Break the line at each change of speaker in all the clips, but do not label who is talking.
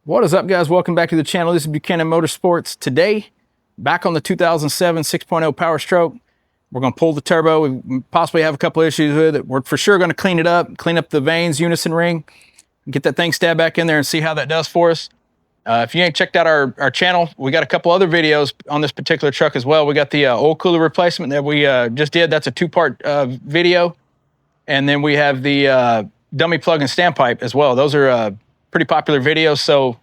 What is up, guys? Welcome back to the channel. This is Buchanan Motorsports. Today, back on the 2007 6.0 Powerstroke. We're going to pull the turbo. We possibly have a couple issues with it. We're for sure going to clean it up, clean up the vanes, unison ring, get that thing stabbed back in there and see how that does for us. If you ain't checked out our channel, we got a couple other videos on this particular truck as well. We got the oil cooler replacement that we just did. That's a two-part video. And then we have the dummy plug and standpipe as well. Those are pretty popular videos. So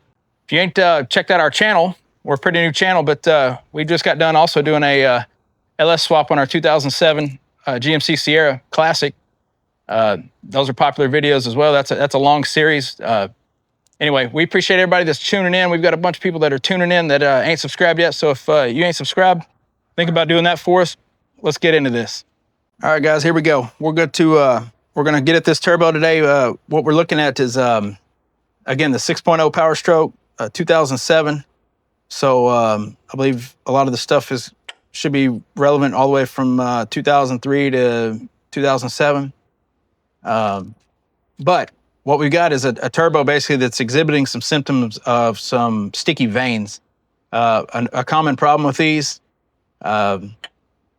if you ain't checked out our channel, we're a pretty new channel, but we just got done also doing a LS swap on our 2007 GMC Sierra Classic. Those are popular videos as well. That's a long series. Anyway, we appreciate everybody that's tuning in. We've got a bunch of people that are tuning in that ain't subscribed yet. So if you ain't subscribed, think about doing that for us. Let's get into this. All right, guys, here we go. We're going to get at this turbo today. What we're looking at is, again, the 6.0 Powerstroke, 2007. So I believe a lot of the stuff should be relevant all the way from 2003 to 2007. But what we've got is a turbo basically that's exhibiting some symptoms of some sticky vanes. A common problem with these,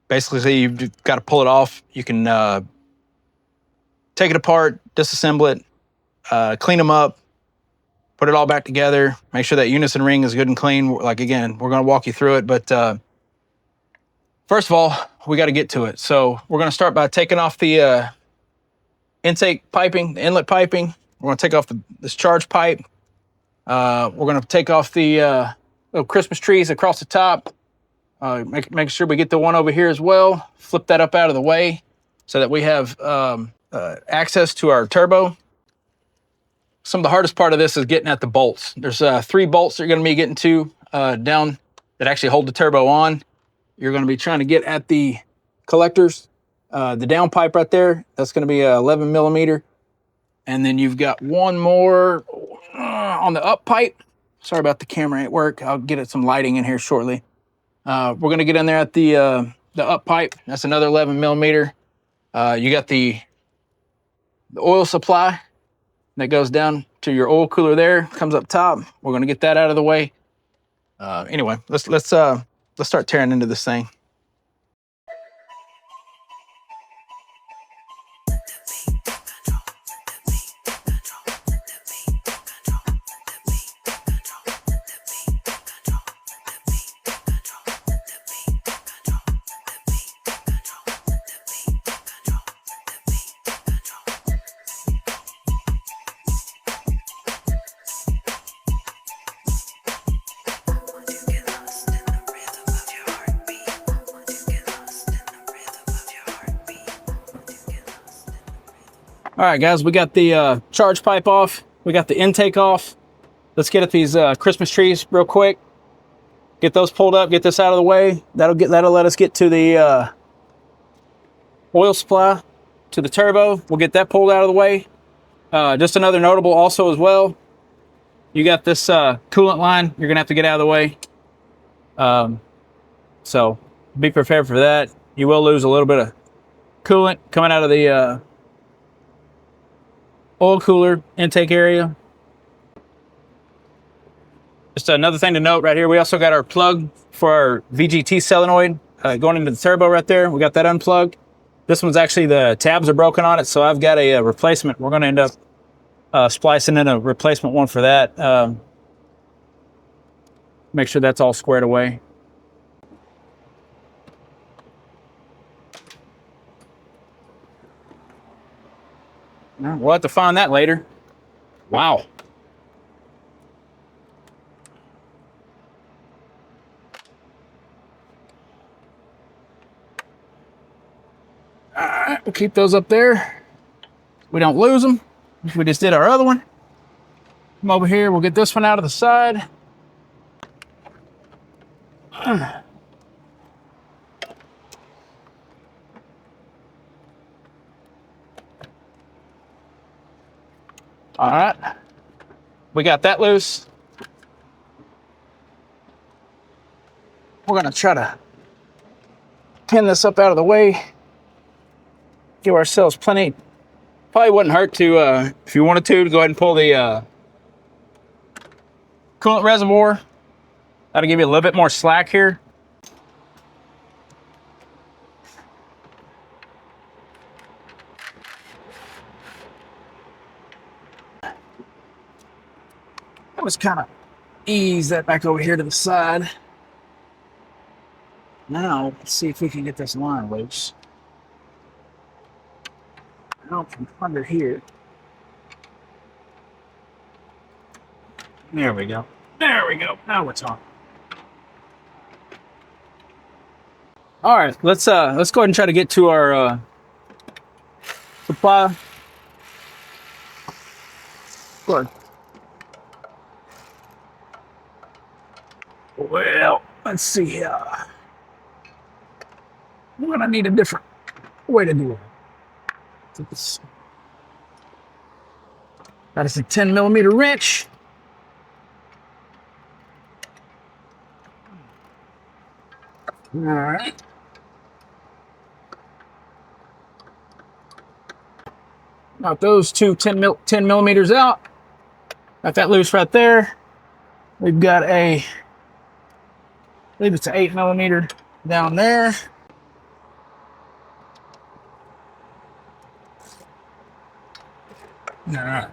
basically you've got to pull it off. You can take it apart, disassemble it, clean them up, put it all back together, make sure that unison ring is good and clean. Like, again, we're going to walk you through it. But first of all, we got to get to it. So we're going to start by taking off the intake piping, the inlet piping. We're going to take off this charge pipe. We're going to take off the little Christmas trees across the top. Make sure we get the one over here as well. Flip that up out of the way so that we have access to our turbo. Some of the hardest part of this is getting at the bolts. There's 3 bolts that you're going to be getting to down that actually hold the turbo on. You're going to be trying to get at the collectors. The down pipe right there, that's going to be 11 millimeter. And then you've got one more on the up pipe. Sorry about the camera ain't work. I'll get it some lighting in here shortly. We're going to get in there at the up pipe. That's another 11 millimeter. You got the oil supply that goes down to your oil cooler there, comes up top. We're going to get that out of the way. Anyway, let's start tearing into this thing. All right, guys, we got the charge pipe off. We got the intake off. Let's get at these Christmas trees real quick. Get those pulled up, get this out of the way. That'll let us get to the oil supply, to the turbo. We'll get that pulled out of the way. Just another notable also as well, you got this coolant line you're gonna have to get out of the way. So be prepared for that. You will lose a little bit of coolant coming out of the oil cooler intake area. Just another thing to note right here, we also got our plug for our VGT solenoid going into the turbo right there. We got that unplugged. This one's actually, the tabs are broken on it, so I've got a replacement. We're going to end up splicing in a replacement one for that. Make sure that's all squared away. We'll have to find that later. Wow. All right, we'll keep those up there. We don't lose them. We just did our other one. Come over here, we'll get this one out of the side. All right, we got that loose. We're gonna try to pin this up out of the way. Give ourselves plenty Probably wouldn't hurt to, if you wanted to go ahead and pull the coolant reservoir. That'll give you a little bit more slack here. Let's kind of ease that back over here to the side. Now, let's see if we can get this line loose. Out from under here. There we go. There we go. Now we're talking. All right, let's go ahead and try to get to our supply. Go ahead. Well, let's see here. We're gonna need a different way to do it. That is a 10mm wrench. All right. Got those two 10mm out. Got that loose right there. We've got I believe it's an 8mm down there. All right.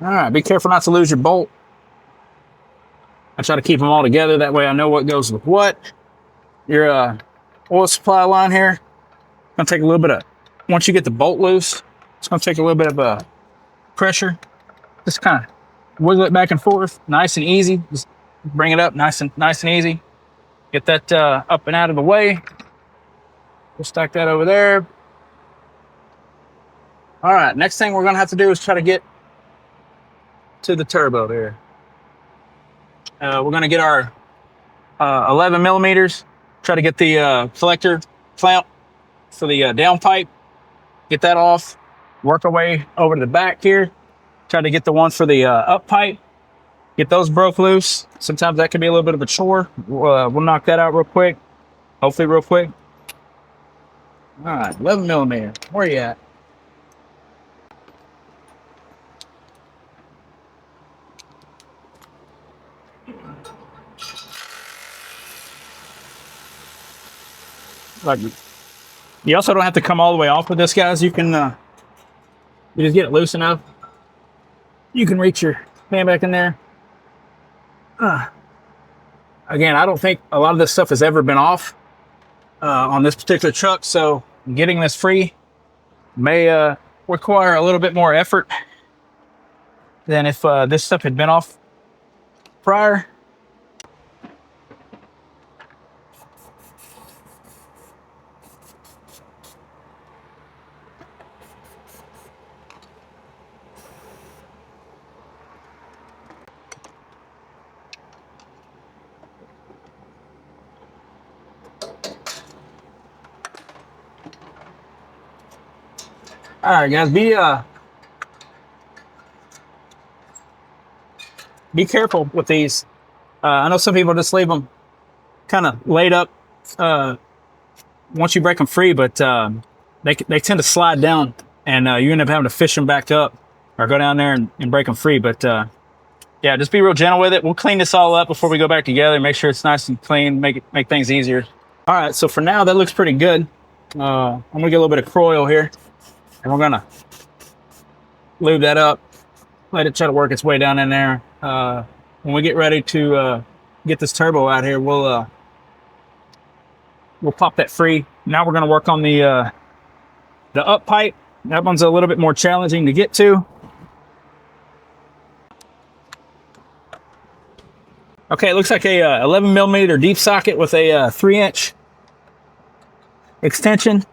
All right, be careful not to lose your bolt. I try to keep them all together. That way I know what goes with what. Your oil supply line here. Gonna take a little bit of, once you get the bolt loose, it's gonna take a little bit of pressure. Just kind of wiggle it back and forth, nice and easy. Just bring it up nice and easy. Get that up and out of the way. We'll stack that over there. All right, next thing we're gonna have to do is try to get to the turbo there. We're gonna get our 11mm. Try to get the collector clamp for the downpipe. Get that off. Work our way over to the back here. Try to get the one for the up pipe. Get those broke loose. Sometimes that can be a little bit of a chore. We'll knock that out real quick. Hopefully real quick. All right, 11mm. Where you at? Like, you also don't have to come all the way off with this, guys. You can you just get it loose enough. You can reach your hand back in there. Again, I don't think a lot of this stuff has ever been off on this particular truck, so getting this free may require a little bit more effort than if this stuff had been off prior. All right, guys, be careful with these. I know some people just leave them kind of laid up once you break them free, but they tend to slide down, and you end up having to fish them back up or go down there and break them free. But yeah, just be real gentle with it. We'll clean this all up before we go back together. Make sure it's nice and clean. Make things easier. All right, so for now that looks pretty good. I'm gonna get a little bit of Croil here. And we're gonna lube that up, let it try to work its way down in there. When we get ready to get this turbo out here, we'll pop that free. Now we're gonna work on the up pipe. That one's a little bit more challenging to get to. Okay, it looks like a 11mm deep socket with a 3-inch extension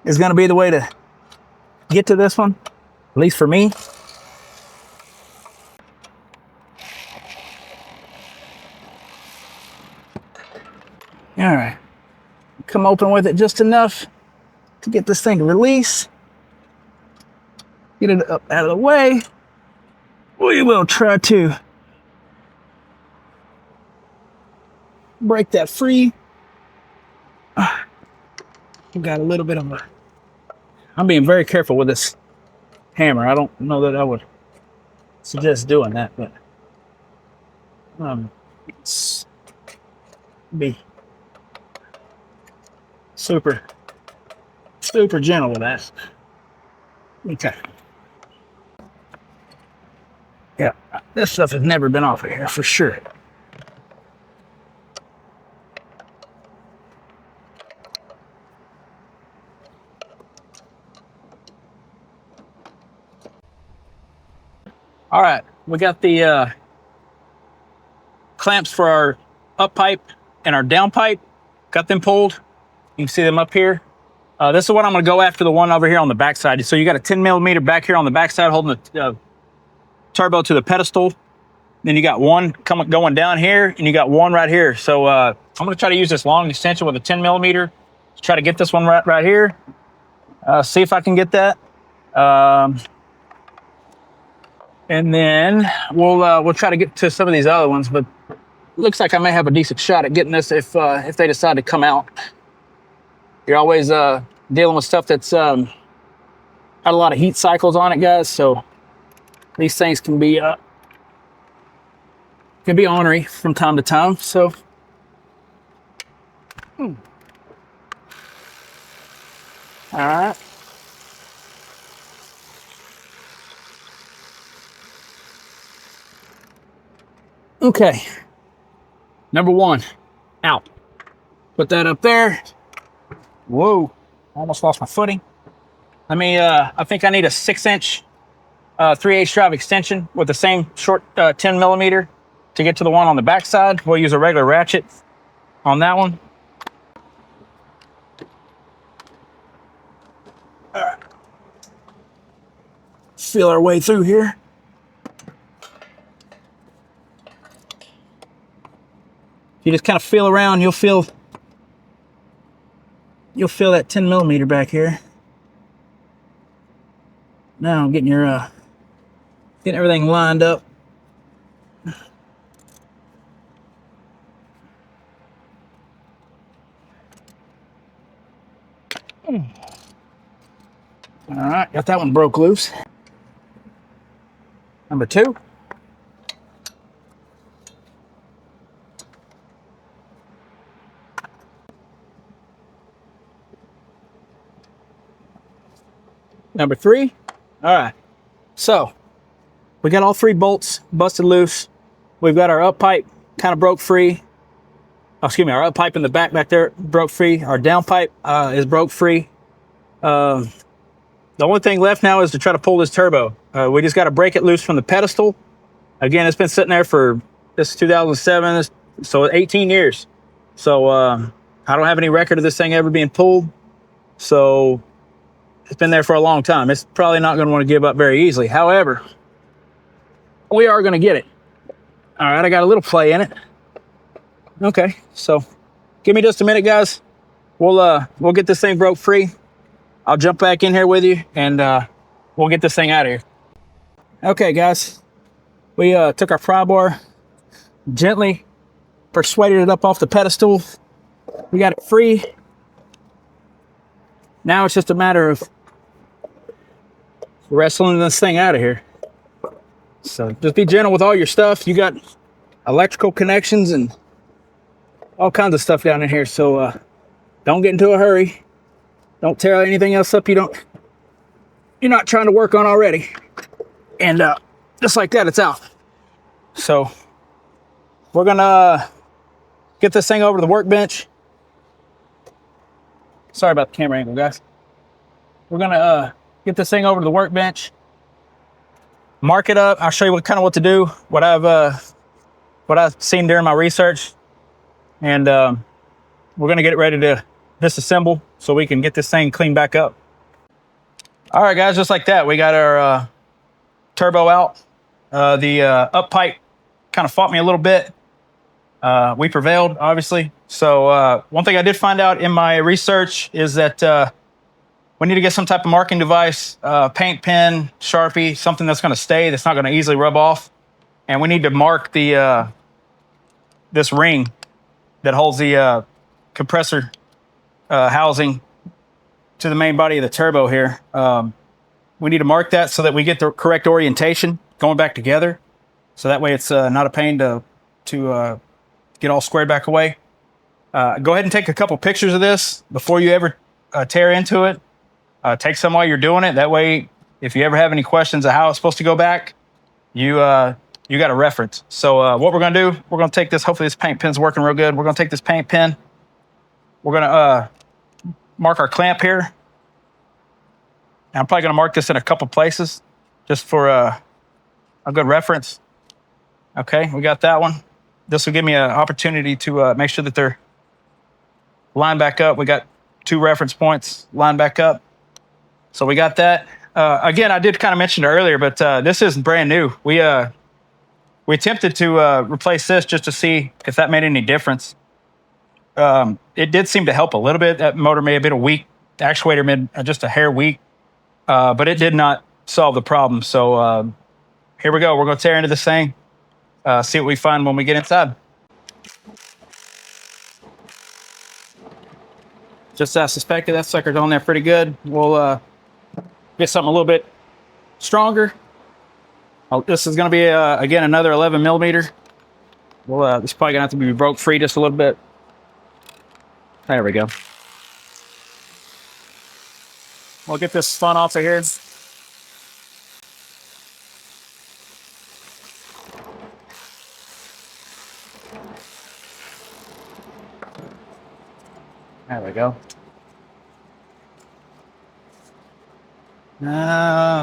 is gonna be the way to get to this one, at least for me. All right, come open with it just enough to get this thing to release. Get it up out of the way. We will try to break that free.
I've got a little bit of a... I'm being very careful with this hammer. I don't know that I would suggest doing that, but it's be super gentle with that. Okay. Yeah, this stuff has never been off of here for sure. All right, we got the clamps for our up pipe and our down pipe. Got them pulled. You can see them up here. This is what I'm going to go after, the one over here on the backside. So you got a 10 millimeter back here on the backside holding the turbo to the pedestal. Then you got one going down here, and you got one right here. So I'm going to try to use this long extension with a 10 millimeter to try to get this one right here. See if I can get that. And then we'll try to get to some of these other ones, but it looks like I may have a decent shot at getting this if they decide to come out. You're always dealing with stuff that's had a lot of heat cycles on it, guys. So these things can be ornery from time to time. So all right. Okay, number one, out. Put that up there. Whoa, almost lost my footing. Let me, I think I need a 6-inch 3/8 drive extension with the same short 10 millimeter to get to the one on the back side. We'll use a regular ratchet on that one. All right. Feel our way through here. You just kind of feel around, you'll feel that 10 millimeter back here. Now I'm getting getting everything lined up. All right, got that one broke loose. Number two. Number three. All right, so we got all three bolts busted loose. We've got our up pipe kind of broke free. Oh, excuse me, our up pipe in the back there broke free. Our down pipe is broke free. The only thing left now is to try to pull this turbo. We just got to break it loose from the pedestal. Again, it's been sitting there for, this is 2007, so 18 years. So I don't have any record of this thing ever being pulled. So it's been there for a long time. It's probably not going to want to give up very easily. However, we are going to get it. All right, I got a little play in it. Okay, so give me just a minute, guys. We'll get this thing broke free. I'll jump back in here with you, and we'll get this thing out of here. Okay, guys. We took our pry bar, gently persuaded it up off the pedestal. We got it free. Now it's just a matter of wrestling this thing out of here. So just be gentle with all your stuff. You got electrical connections and all kinds of stuff down in here. So don't get into a hurry. Don't tear anything else up you're not trying to work on already. And just like that, it's out. So we're gonna get this thing over to the workbench. Sorry about the camera angle, guys. We're gonna get this thing over to the workbench, mark it up. I'll show you what to do, what I've seen during my research, and we're gonna get it ready to disassemble so we can get this thing cleaned back up. All right, guys, just like that, we got our turbo out. The up pipe kind of fought me a little bit. We prevailed, obviously. So one thing I did find out in my research is that we need to get some type of marking device, paint pen, Sharpie, something that's going to stay, that's not going to easily rub off. And we need to mark the this ring that holds the compressor housing to the main body of the turbo here. We need to mark that so that we get the correct orientation going back together. So that way it's not a pain to get all squared back away. Go ahead and take a couple pictures of this before you ever tear into it. Take some while you're doing it. That way, if you ever have any questions of how it's supposed to go back, you got a reference. So what we're gonna do, we're gonna take this. Hopefully this paint pen's working real good. We're gonna take this paint pen. We're gonna mark our clamp here. I'm probably gonna mark this in a couple places just for a good reference. Okay, we got that one. This will give me an opportunity to make sure that they're lined back up. We got 2 reference points lined back up. So we got that. Again, I did kind of mention it earlier, but this isn't brand new. We attempted to replace this just to see if that made any difference. It did seem to help a little bit. That motor may have been a weak, the actuator made just a hair weak, but it did not solve the problem. So here we go. We're going to tear into this thing, see what we find when we get inside. Just as I suspected, that sucker's on there pretty good. We'll get something a little bit stronger. This is going to be, again, another 11 millimeter. Well, this is probably going to have to be broke free just a little bit. There we go. We'll get this spun off of here. There we go.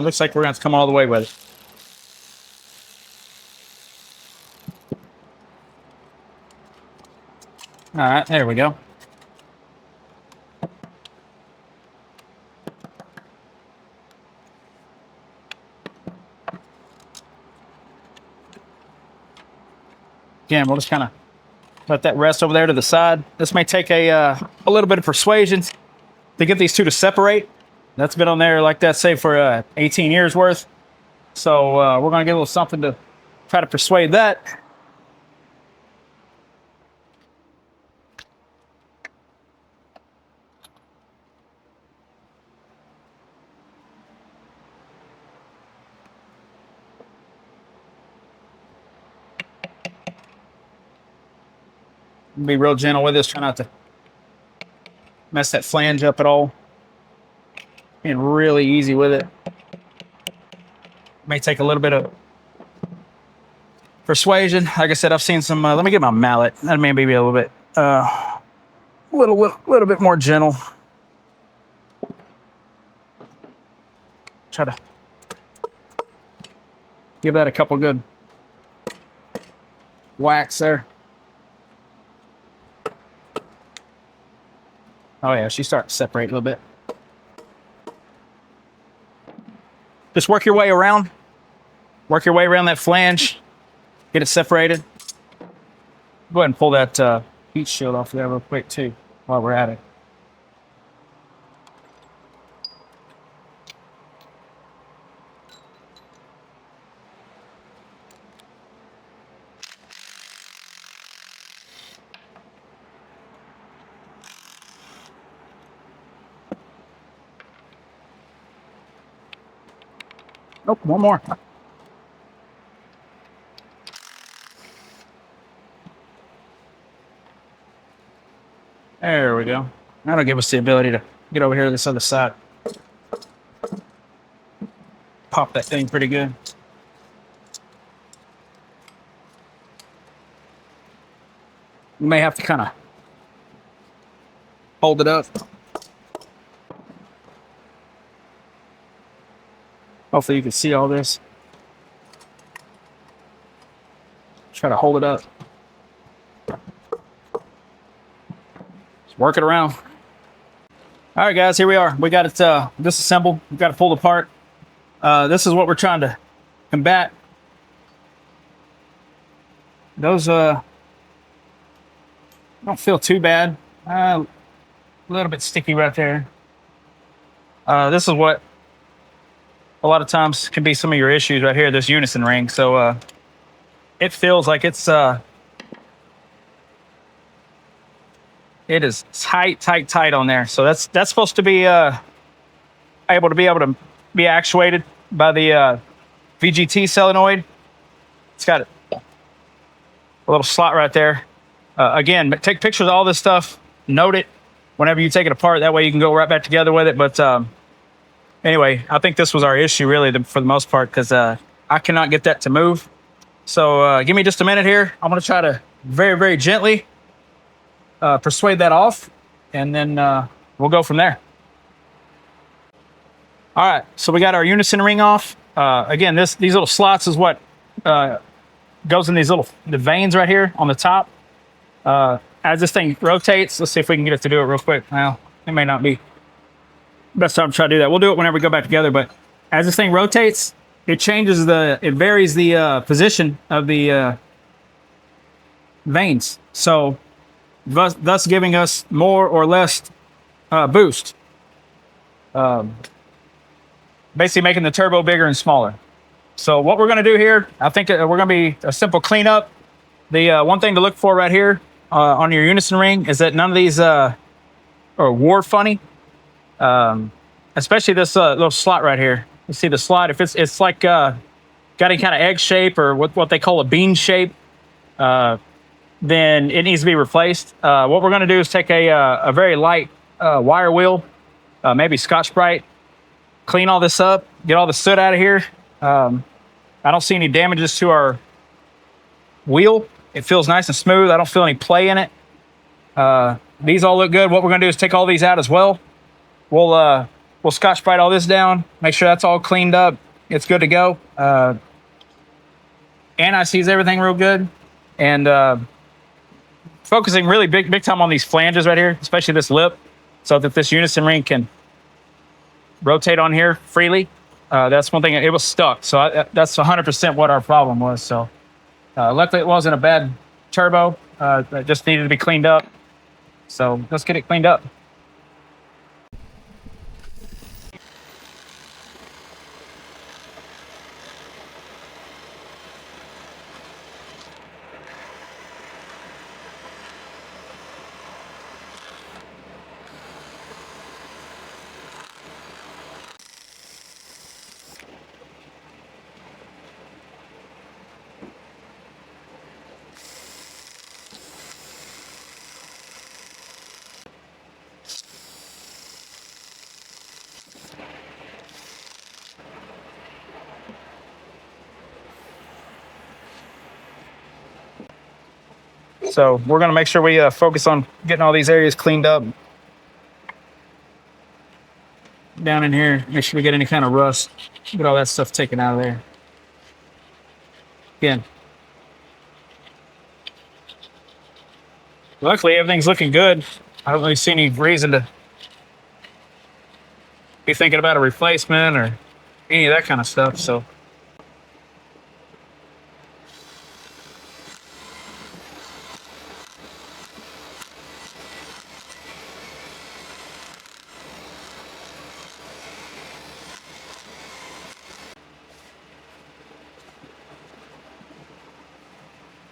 Looks like we're going to have to come all the way with it. All right, there we go. Again, we'll just kind of let that rest over there to the side. This may take a little bit of persuasion to get these two to separate. That's been on there like that, say, for 18 years worth. So we're going to get a little something to try to persuade that. Be real gentle with this, try not to mess that flange up at all. Being really easy with it. May take a little bit of persuasion. Like I said, I've seen some. Let me get my mallet. That may be a little bit, little bit more gentle. Try to give that a couple good whacks there. Oh yeah, she's starting to separate a little bit. Just work your way around. Work your way around that flange. Get it separated. Go ahead and pull that heat shield off there real quick too, while we're at it. Nope, one more. There we go. That'll give us the ability to get over here to this other side. Pop that thing pretty good. You may have to kind of hold it up. Hopefully you can see all this. Try to hold it up. Just work it around. All right, guys, here we are. We got it disassembled. We've got it pulled apart. This is what we're trying to combat. Those don't feel too bad. A little bit sticky right there. This is what a lot of times can be some of your issues right here, this unison ring. So it feels like it's It is tight, tight, tight on there. So that's supposed to be able to be actuated by the VGT solenoid. It's got a little slot right there. Again, take pictures of all this stuff. Note it whenever you take it apart. That way you can go right back together with it. But anyway, I think this was our issue really for the most part, because I cannot get that to move. So give me just a minute here. I'm going to try to very, very gently persuade that off, and then we'll go from there. All right, so we got our unison ring off. Again, these little slots is what goes in the veins right here on the top. As this thing rotates, let's see if we can get it to do it real quick. Well, it may not be best time to try to do that. We'll do it whenever we go back together, but as this thing rotates, it varies the position of the veins. So thus giving us more or less boost. Basically making the turbo bigger and smaller. So what we're going to do here, I think we're going to be a simple cleanup. The one thing to look for right here on your unison ring is that none of these are wore funny. Especially this little slot right here. You see the slot, if it's like got any kind of egg shape or what they call a bean shape, then it needs to be replaced. What we're going to do is take a very light wire wheel, maybe Scotch-Brite, clean all this up, get all the soot out of here. I don't see any damages to our wheel. It feels nice and smooth. I don't feel any play in it. These all look good. What we're going to do is take all these out as well. We'll Scotch-Brite all this down, make sure that's all cleaned up. It's good to go. Anti-seize everything real good. And focusing really big time on these flanges right here, especially this lip, so that this unison ring can rotate on here freely. That's one thing. It was stuck, so that's 100% what our problem was. So luckily it wasn't a bad turbo. It just needed to be cleaned up. So let's get it cleaned up. So we're going to make sure we focus on getting all these areas cleaned up. Down in here, make sure we get any kind of rust. Get all that stuff taken out of there. Again. Luckily, everything's looking good. I don't really see any reason to be thinking about a replacement or any of that kind of stuff. So.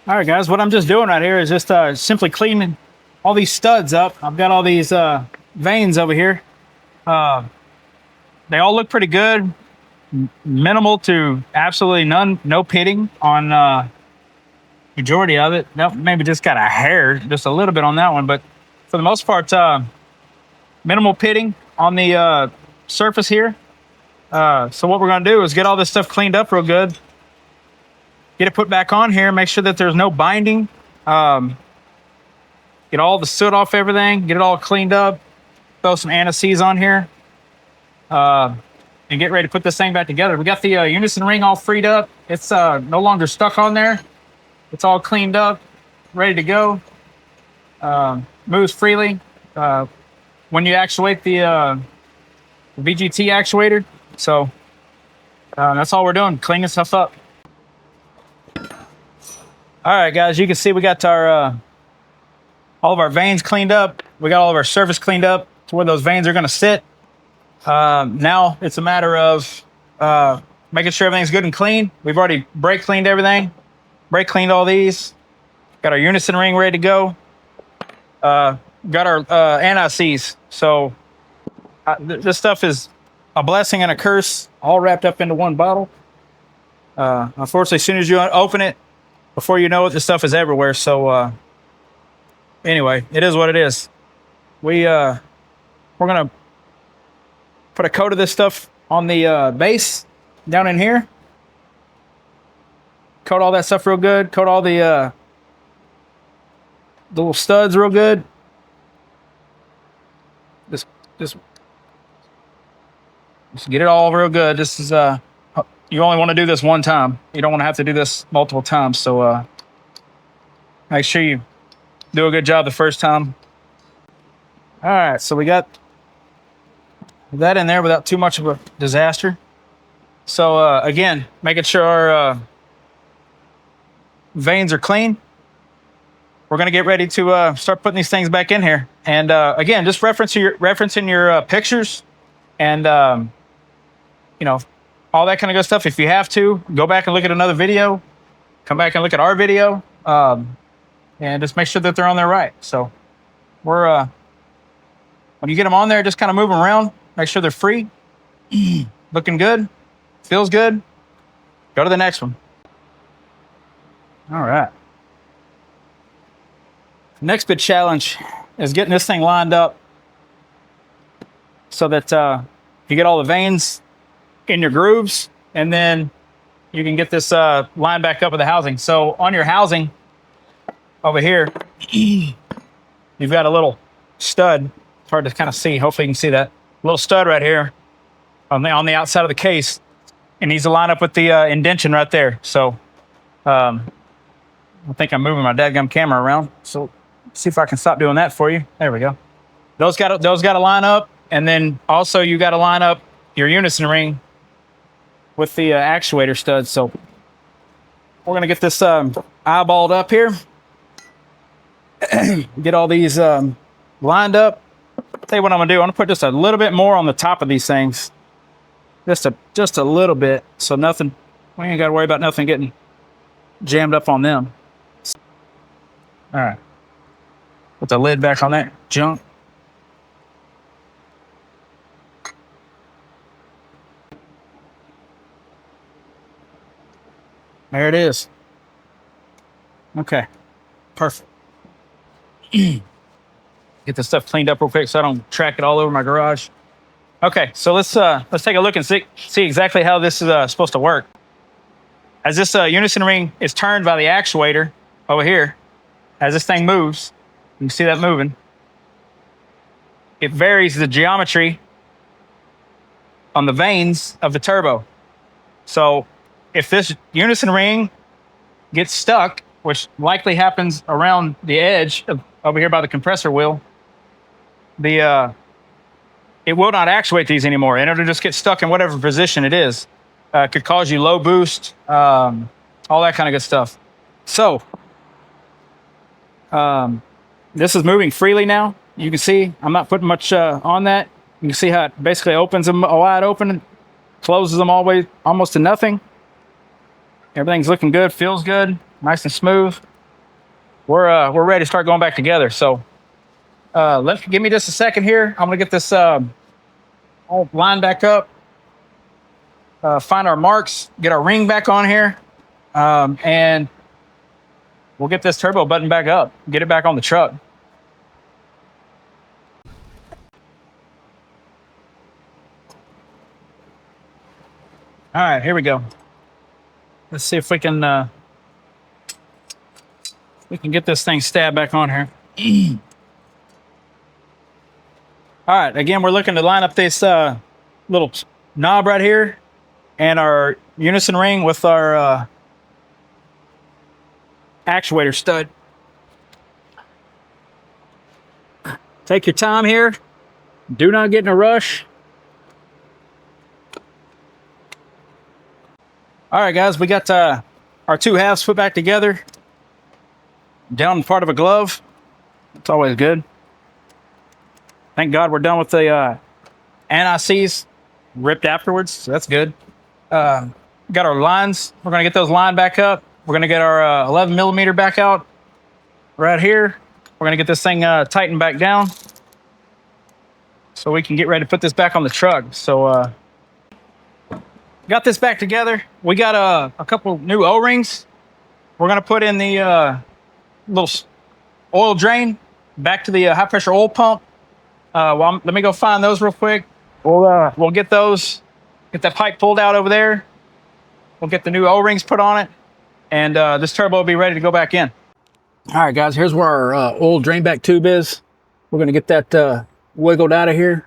All right, guys, what I'm just doing right here is just simply cleaning all these studs up. I've got all these veins over here. They all look pretty good. Minimal to absolutely none, no pitting on majority of it. Maybe just got a hair, just a little bit on that one, but for the most part, minimal pitting on the surface here. So what we're gonna do is get all this stuff cleaned up real good. Get it put back on here, make sure that there's no binding. Get all the soot off everything, get it all cleaned up, throw some anti-seize on here, and get ready to put this thing back together. We got the unison ring all freed up. It's no longer stuck on there. It's all cleaned up, ready to go. Moves freely. When you actuate the VGT actuator. So that's all we're doing, cleaning stuff up. All right, guys, you can see we got our all of our veins cleaned up. We got all of our surface cleaned up to where those veins are going to sit. Now it's a matter of making sure everything's good and clean. We've already brake cleaned everything. Brake cleaned all these. Got our unison ring ready to go.
got our anti-seize. So this stuff is a blessing and a curse all wrapped up into one bottle. Unfortunately, as soon as you open it, before you know it, this stuff is everywhere. So anyway, it is what it is. We're gonna put a coat of this stuff on the base down in here. Coat all that stuff real good. Coat all the little studs real good. Just get it all real good. This is you only want to do this one time. You don't want to have to do this multiple times. So make sure you do a good job the first time. All right, so we got that in there without too much of a disaster. So again, making sure our vanes are clean. We're gonna get ready to start putting these things back in here. And again, just referencing your pictures and you know, all that kind of good stuff. If you have to, go back and look at another video. Come back and look at our video, and just make sure that they're on there right. So we're when you get them on there, just kind of move them around. Make sure they're free, looking good, feels good. Go to the next one. All right. Next big challenge is getting this thing lined up so that you get all the vanes in your grooves, and then you can get this lined back up with the housing. So on your housing over here, you've got a little stud. It's hard to kind of see. Hopefully you can see that little stud right here on the outside of the case. It needs to line up with the indention right there. So I think I'm moving my dadgum camera around. So see if I can stop doing that for you. There we go. Those got to line up, and then also you got to line up your unison ring with the actuator stud. So we're gonna get this eyeballed up here. Get all these lined up. Tell you what I'm gonna do. I'm gonna put just a little bit more on the top of these things. Just a little bit, so nothing. We ain't got to worry about nothing getting jammed up on them. All right. Put the lid back on that junk. There it is. Okay, perfect. Get this stuff cleaned up real quick so I don't track it all over my garage. Okay, so let's take a look and see exactly how this is supposed to work. As this unison ring is turned by the actuator over here, as this thing moves, you can see that moving. It varies the geometry on the vanes of the turbo. So if this unison ring gets stuck, which likely happens around the edge of, over here by the compressor wheel, it will not actuate these anymore, and it'll just get stuck in whatever position it is. It could cause you low boost, all that kind of good stuff. So this is moving freely now. You can see I'm not putting much on that. You can see how it basically opens them wide open and closes them almost to nothing. Everything's looking good, feels good, nice and smooth. We're ready to start going back together. So give me just a second here. I'm gonna get this all lined back up, find our marks, get our ring back on here, and we'll get this turbo button back up, get it back on the truck. All right, here we go. Let's see if we can get this thing stabbed back on here. All right, again, we're looking to line up this little knob right here and our unison ring with our actuator stud. Take your time here. Do not get in a rush. All right, guys, we got our two halves put back together. Down part of a glove. It's always good. Thank God we're done with the anti-seize ripped afterwards, so that's good. Got our lines. We're going to get those lined back up. We're going to get our 11 millimeter back out right here. We're
We're gonna get this thing tightened back down so we can get ready to put this back on the truck. So got this back together. We got a couple new O-rings. We're gonna put in the little oil drain back to the high pressure oil pump. Let me go find those real quick. We'll get those, get that pipe pulled out over there. We'll get the new O-rings put on it, and this turbo will be ready to go back in. All right, guys, here's where our oil drain back tube is. We're gonna get that wiggled out of here.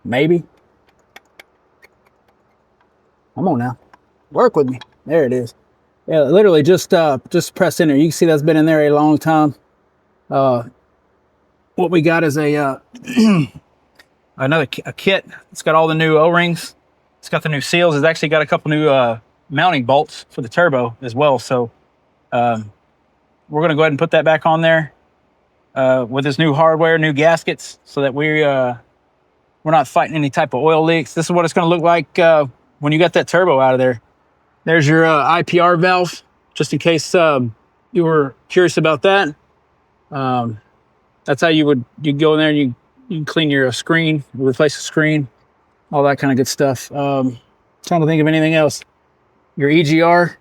Maybe. Come on now, work with me. There it is. Yeah, literally just press in there. You can see that's been in there a long time. What we got is a kit. It's got all the new O-rings. It's got the new seals. It's actually got a couple new mounting bolts for the turbo as well. So we're going to go ahead and put that back on there with this new hardware, new gaskets, so that we're not fighting any type of oil leaks. This is what it's going to look like when you got that turbo out of there. There's your IPR valve, just in case you were curious about that. That's how you go in there and you can clean your screen, replace the screen, all that kind of good stuff. Trying to think of anything else. Your EGR.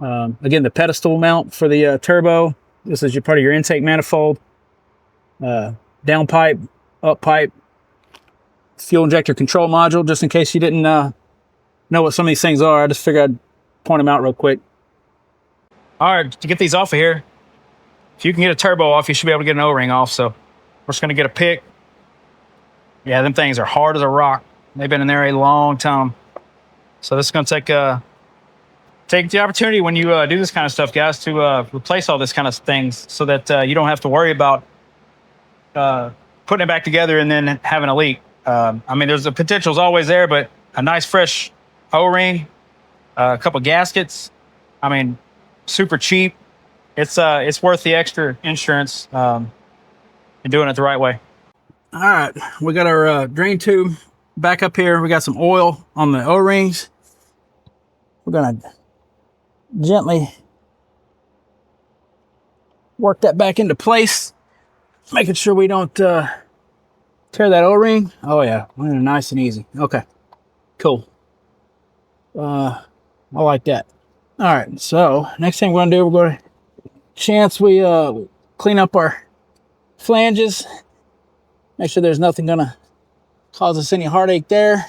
Again, the pedestal mount for the turbo. This is part of your intake manifold. Down pipe, up pipe. Fuel injector control module, just in case you didn't know what some of these things are. I just figured I'd point them out real quick. All right, to get these off of here, if you can get a turbo off, you should be able to get an O-ring off. So we're just gonna get a pick. Yeah, them things are hard as a rock. They've been in there a long time. So this is gonna take the opportunity when you do this kind of stuff, guys, to replace all this kind of things so that you don't have to worry about putting it back together and then having a leak. I mean, the potential's always there, but a nice fresh O-ring, a couple gaskets. I mean, super cheap. It's worth the extra insurance and doing it the right way. All right, we got our drain tube back up here. We got some oil on the O-rings. We're gonna gently work that back into place, making sure we don't tear that O-ring. Oh yeah, nice and easy. Okay, cool. I like that. All right, so next thing we're gonna do, we're gonna chance we clean up our flanges, make sure there's nothing gonna cause us any heartache there.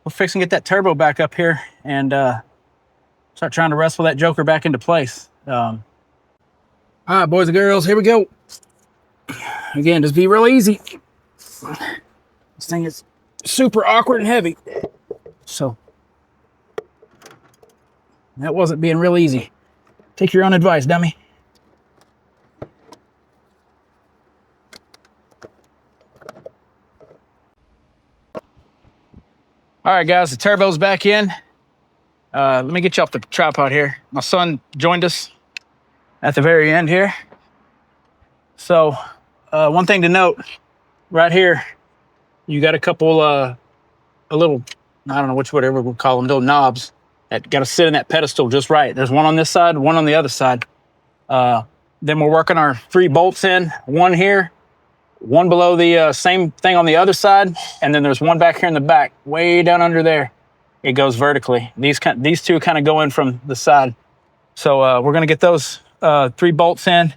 We're fixing to get that turbo back up here and start trying to wrestle that joker back into place. All right, boys and girls, here we go. Again, just be real easy. This thing is super awkward and heavy, so that wasn't being real easy. Take your own advice, dummy. All right, guys, the turbo's back in. Let me get you off the tripod here. My son joined us at the very end here. So one thing to note, right here, you got a couple, a little, I don't know whatever we'll call them, little knobs that got to sit in that pedestal just right. There's one on this side, one on the other side. Then we're working our 3 bolts in, one here, one below the same thing on the other side, and then there's one back here in the back, way down under there. It goes vertically. These two kind of go in from the side. So we're gonna get those 3 bolts in,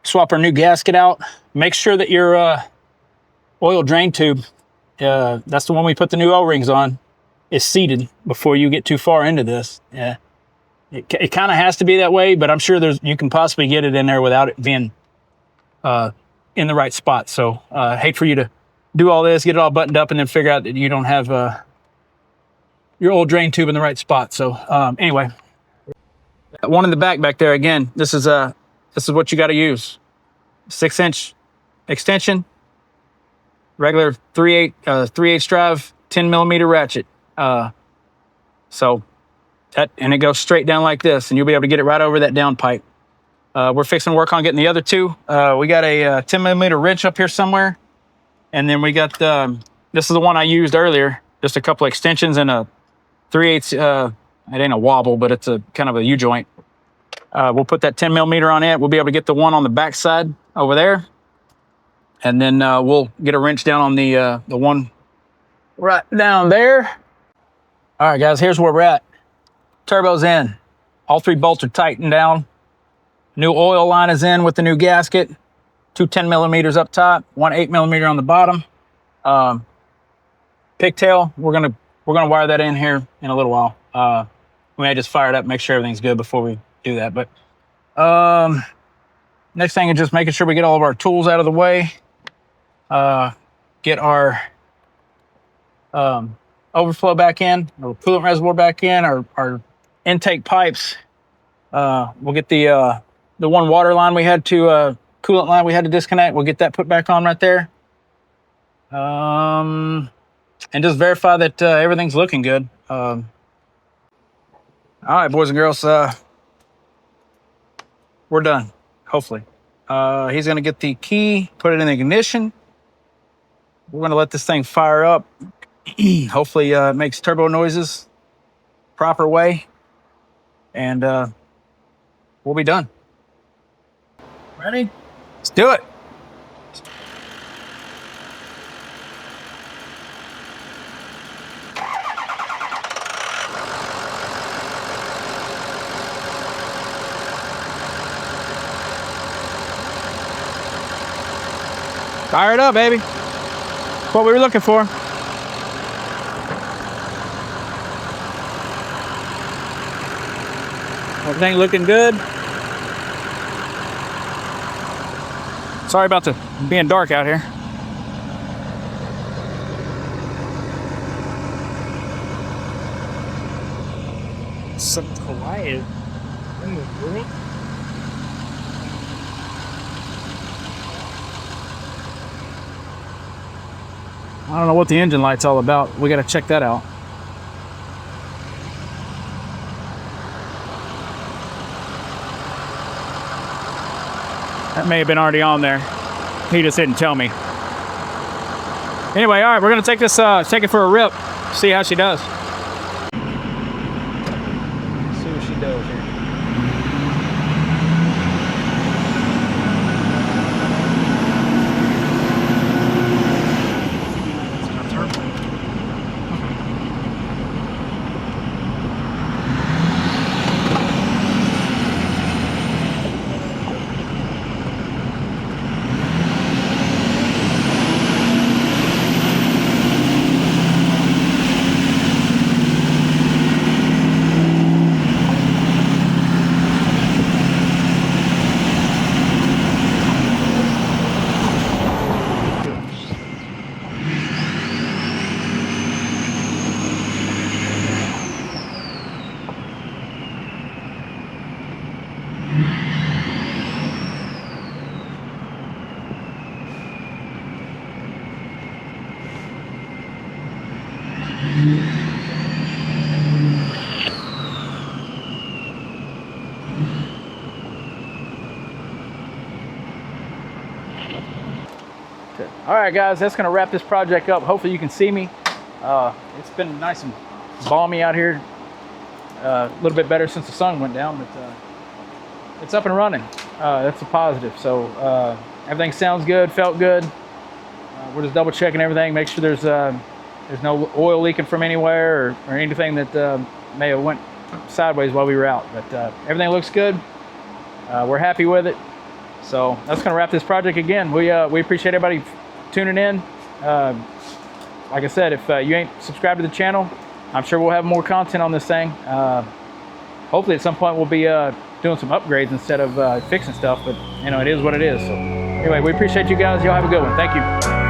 swap our new gasket out, make sure that your oil drain tube, that's the one we put the new O-rings on, is seated before you get too far into this. Yeah, it kind of has to be that way, but I'm sure you can possibly get it in there without it being in the right spot. So hate for you to do all this, get it all buttoned up, and then figure out that you don't have your old drain tube in the right spot. So anyway, that one in the back there, again, this is what you got to use. 6-inch extension, regular 3/8 drive, 10mm ratchet. So that, and it goes straight down like this, and you'll be able to get it right over that down pipe. We're fixing to work on getting the other 2. We got a 10mm wrench up here somewhere, and then we got this is the one I used earlier, just a couple extensions and a 3/8 It ain't a wobble, but it's a kind of a U-joint. We'll put that 10 millimeter on it. We'll be able to get the one on the back side over there. And then we'll get a wrench down on the one right down there. All right, guys, here's where we're at. Turbo's in. All 3 bolts are tightened down. New oil line is in with the new gasket. 2 10 millimeters up top, 1 8 millimeter on the bottom. Pigtail, we're gonna wire that in here in a little while. We may just fire it up, make sure everything's good before we do that. But next thing is just making sure we get all of our tools out of the way. Get our overflow back in, our coolant reservoir back in, our intake pipes. We'll get the one water line we had to coolant line we had to disconnect. We'll get that put back on right there. And just verify that everything's looking good. All right, boys and girls, we're done, hopefully. He's gonna get the key, put it in the ignition. We're gonna let this thing fire up. Hopefully it makes turbo noises proper way. And we'll be done. Ready? Let's do it. Fire it up, baby. That's what we were looking for. Everything looking good. Sorry about the being dark out here. Something's quiet in the room. I don't know what the engine light's all about. We got to check that out. That may have been already on there. He just didn't tell me. Anyway, all right, we're gonna take this, take it for a rip. See how she does. See what she does here. All right, guys, that's gonna wrap this project up. Hopefully you can see me. It's been nice and balmy out here. A little bit better since the sun went down, but it's up and running. That's a positive. So everything sounds good, felt good. We're just double checking everything, make sure there's no oil leaking from anywhere or anything that may have went sideways while we were out. But everything looks good. We're happy with it. So that's gonna wrap this project again. We appreciate everybody tuning in. Like I said, if you ain't subscribed to the channel, I'm sure we'll have more content on this thing. Hopefully at some point we'll be doing some upgrades instead of fixing stuff, but you know, it is what it is. So anyway, we appreciate you guys. Y'all have a good one. Thank you.